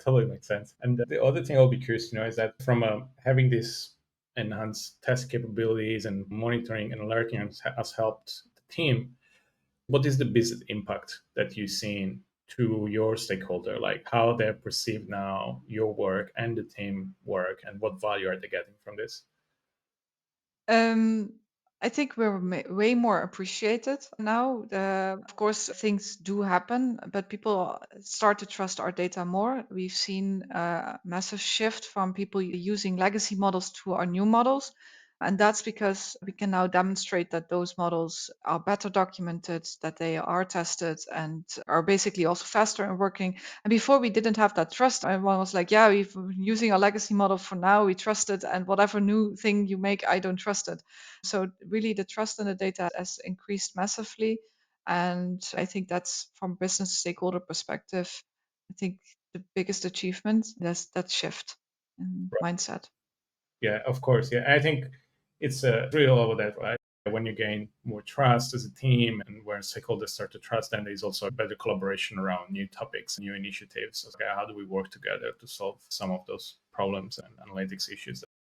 totally makes sense. And the other thing I'll be curious to know is that from having this enhanced test capabilities and monitoring and alerting has helped the team, what is the business impact that you've seen to your stakeholder, like how they perceive now your work and the team work, and what value are they getting from this? Um, I think we're way more appreciated now. Of course, things do happen, but people start to trust our data more. We've seen a massive shift from people using legacy models to our new models. And that's because we can now demonstrate that those models are better documented, that they are tested, and are basically also faster in working. And before we didn't have that trust. Everyone was like, yeah, we've been using a legacy model for now, we trust it, and whatever new thing you make, I don't trust it. So really the trust in the data has increased massively. And I think that's from business stakeholder perspective, I think the biggest achievement is that shift in mindset. Yeah, of course. Yeah, I think it's really all about that, right? When you gain more trust as a team and where stakeholders start to trust, then there's also better collaboration around new topics, new initiatives. So, okay, how do we work together to solve some of those problems and analytics issues